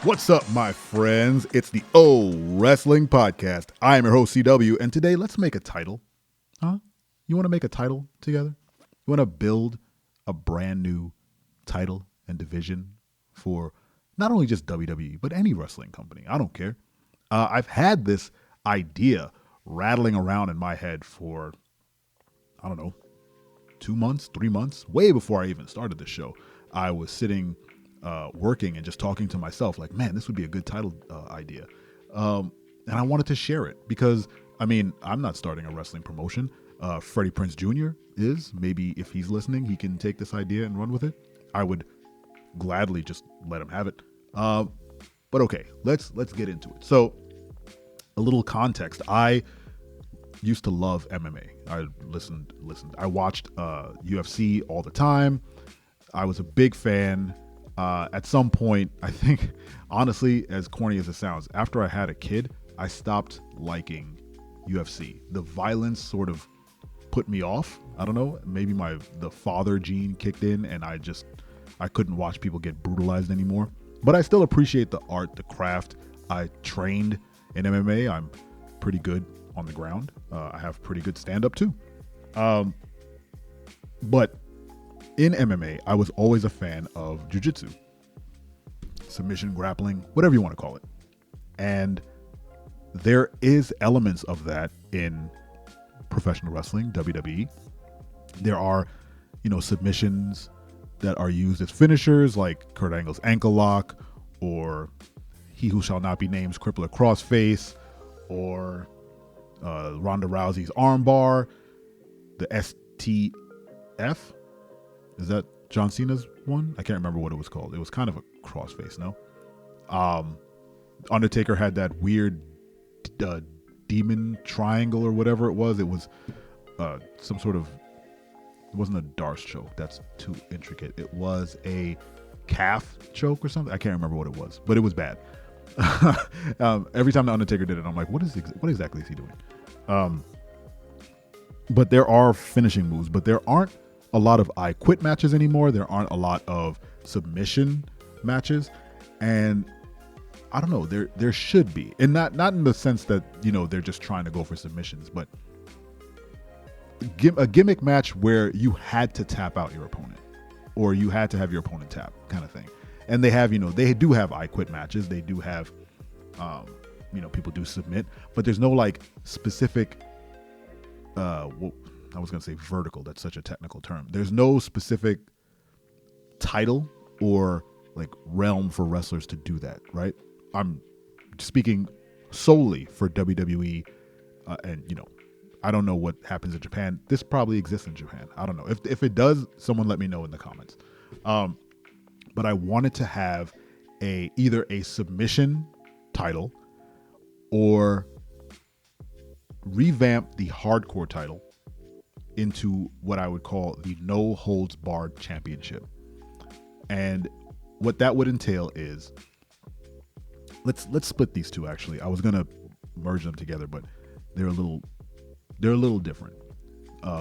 What's up, my friends? It's the O Wrestling Podcast. I am your host, CW, and today let's make a title. Huh? You want to make a title together? You want to build a brand new title and division for not only just WWE, but any wrestling company. I don't care. I've had this idea rattling around in my head for, 2 months, 3 months, way before I even started the show. I was sitting working and just talking to myself like, man, this would be a good title idea. And I wanted to share it because, I'm not starting a wrestling promotion. Freddie Prinze Jr. is. Maybe if he's listening, he can take this idea and run with it. I would gladly just let him have it. But okay, let's get into it. So a little context. I used to love MMA. I listened. I watched UFC all the time. I was a big fan. At some point, I think, honestly, as corny as it sounds, after I had a kid, I stopped liking UFC. The violence sort of put me off. I don't know. Maybe the father gene kicked in, and I couldn't watch people get brutalized anymore. But I still appreciate the art, the craft. I trained in MMA. I'm pretty good on the ground. I have pretty good stand-up too. But in MMA, I was always a fan of jiu-jitsu, submission, grappling, whatever you want to call it. And there is elements of that in professional wrestling, WWE. There are, submissions that are used as finishers, like Kurt Angle's ankle lock, or He Who Shall Not Be Named's crippler crossface, or Ronda Rousey's armbar, the STF. Is that John Cena's one? I can't remember what it was called. It was kind of a crossface, no? Undertaker had that weird demon triangle or whatever it was. It was some sort of... It wasn't a Darce choke. That's too intricate. It was a calf choke or something. I can't remember what it was, but it was bad. Every time the Undertaker did it, I'm like, what exactly is he doing? But there are finishing moves, but there aren't a lot of I Quit matches anymore. There aren't a lot of submission matches, and I don't know. There should be, and not in the sense that they're just trying to go for submissions, but a gimmick match where you had to tap out your opponent, or you had to have your opponent tap, kind of thing. And they have they do have I Quit matches. They do have people do submit, but there's no like specific. I was going to say vertical. That's such a technical term. There's no specific title or like realm for wrestlers to do that, right? I'm speaking solely for WWE, and I don't know what happens in Japan. This probably exists in Japan. I don't know. If it does, someone let me know in the comments. But I wanted to have either a submission title or revamp the hardcore title into what I would call the No Holds Barred Championship. And what that would entail is, let's split these two. Actually, I was gonna merge them together, but they're a little different,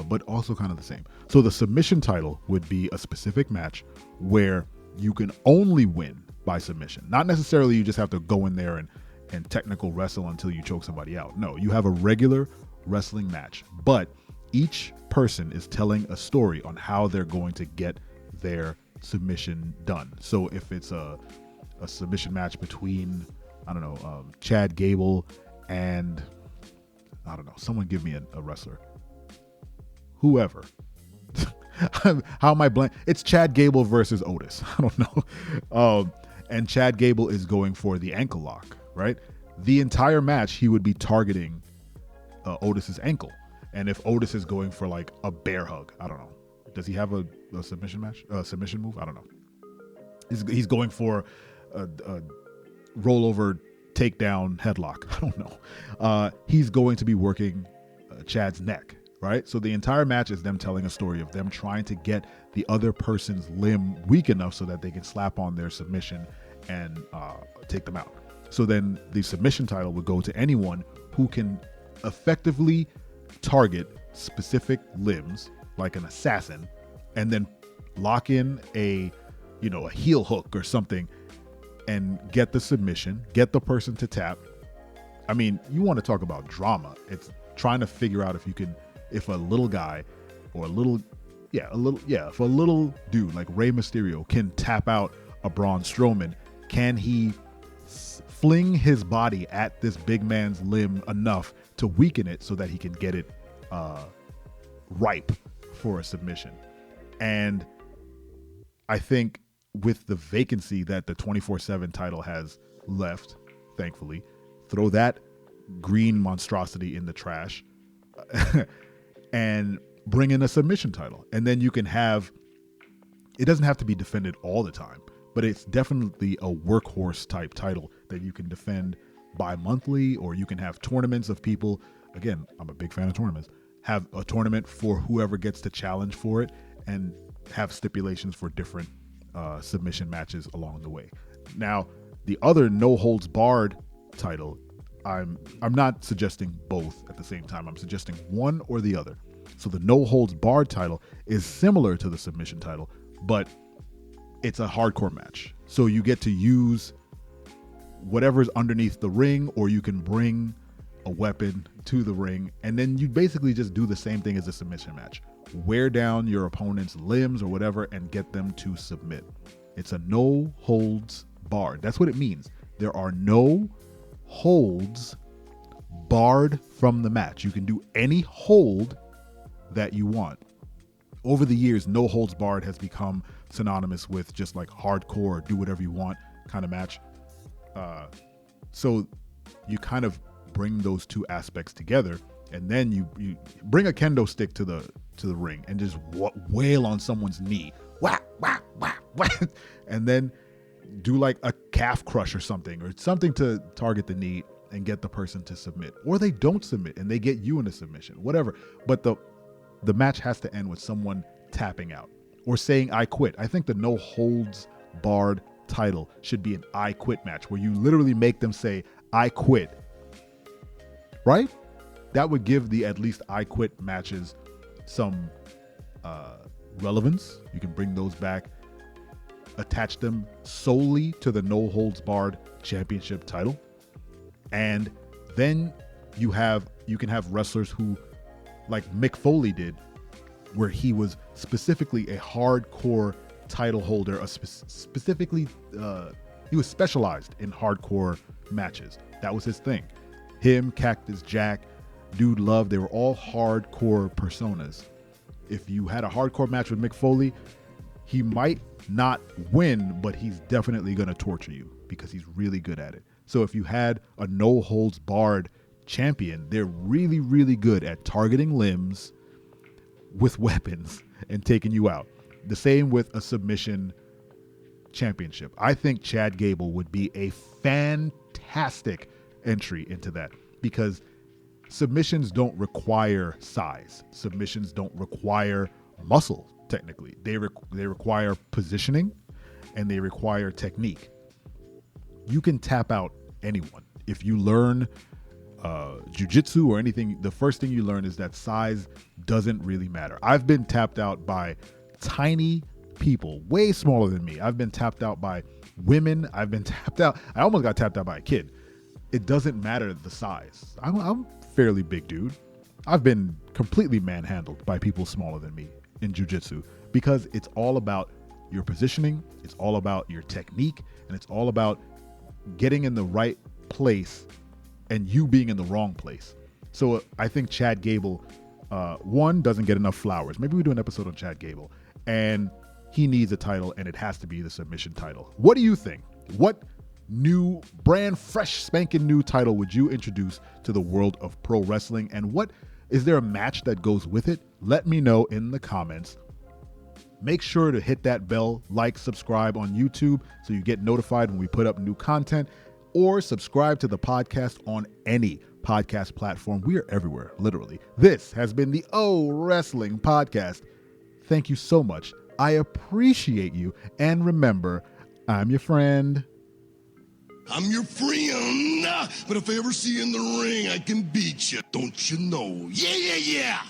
but also kind of the same. So the submission title would be a specific match where you can only win by submission. Not necessarily you just have to go in there and technical wrestle until you choke somebody out. No, you have a regular wrestling match, but each person is telling a story on how they're going to get their submission done. So if it's a submission match between, Chad Gable and, someone give me a wrestler. Whoever. How am I blank? It's Chad Gable versus Otis. I don't know. And Chad Gable is going for the ankle lock, right? The entire match, he would be targeting Otis's ankle. And if Otis is going for like a bear hug, I don't know. Does he have a submission match? Submission move? I don't know. He's going for a rollover takedown headlock. I don't know. He's going to be working Chad's neck, right? So the entire match is them telling a story of them trying to get the other person's limb weak enough so that they can slap on their submission and take them out. So then the submission title would go to anyone who can effectively target specific limbs, like an assassin, and then lock in a heel hook or something and get the submission, get the person to tap. I mean, you want to talk about drama. It's trying to figure out if a little guy or if a little dude like Rey Mysterio can tap out a Braun Strowman, can he fling his body at this big man's limb enough to weaken it so that he can get it ripe for a submission? And I think with the vacancy that the 24/7 title has left, thankfully, throw that green monstrosity in the trash and bring in a submission title. And then you can have, it doesn't have to be defended all the time, but it's definitely a workhorse type title that you can defend bi-monthly, or you can have tournaments of people. Again, I'm a big fan of tournaments. Have a tournament for whoever gets to challenge for it, and have stipulations for different submission matches along the way. Now, the other no holds barred title, I'm not suggesting both at the same time. I'm suggesting one or the other. So the no holds barred title is similar to the submission title, but it's a hardcore match. So you get to use whatever's underneath the ring, or you can bring a weapon to the ring, and then you basically just do the same thing as a submission match. Wear down your opponent's limbs or whatever and get them to submit. It's a no holds barred. That's what it means. There are no holds barred from the match. You can do any hold that you want. Over the years, no holds barred has become synonymous with just like hardcore, do whatever you want kind of match. So you kind of bring those two aspects together, and then you bring a kendo stick to the ring and just wail on someone's knee, wah, wah, wah, wah, and then do like a calf crush or something to target the knee and get the person to submit, or they don't submit and they get you in a submission, whatever. But the match has to end with someone tapping out or saying I quit. I think the no holds barred title should be an I quit match, where you literally make them say I quit, right? That would give the at least I quit matches some relevance. You can bring those back, attach them solely to the no holds barred championship title, and then you can have wrestlers who, like Mick Foley did, where he was specifically a hardcore title holder, specifically he was specialized in hardcore matches. That was his thing. Him, Cactus Jack, Dude Love, they were all hardcore personas. If you had a hardcore match with Mick Foley, he might not win, but he's definitely going to torture you because he's really good at it. So if you had a no holds barred champion, they're really, really good at targeting limbs with weapons and taking you out. The same with a submission championship. I think Chad Gable would be a fantastic entry into that, because submissions don't require size. Submissions don't require muscle, technically. They require positioning, and they require technique. You can tap out anyone. If you learn jiu-jitsu or anything, the first thing you learn is that size doesn't really matter. I've been tapped out by tiny people, way smaller than me. I've been tapped out by women. I've been tapped out. I almost got tapped out by a kid. It doesn't matter the size. I'm a fairly big dude. I've been completely manhandled by people smaller than me in jiu-jitsu, because it's all about your positioning, it's all about your technique, and it's all about getting in the right place and you being in the wrong place. So I think Chad Gable, one, doesn't get enough flowers. Maybe we do an episode on Chad Gable, and he needs a title, and it has to be the submission title. What do you think? What new, brand fresh, spanking new title would you introduce to the world of pro wrestling? And what is there a match that goes with it? Let me know in the comments. Make sure to hit that bell, like, subscribe on YouTube so you get notified when we put up new content, or subscribe to the podcast on any podcast platform. We are everywhere, literally. This has been the O Wrestling Podcast. Thank you so much. I appreciate you. And remember, I'm your friend. I'm your friend, but if I ever see you in the ring, I can beat you. Don't you know? Yeah, yeah, yeah.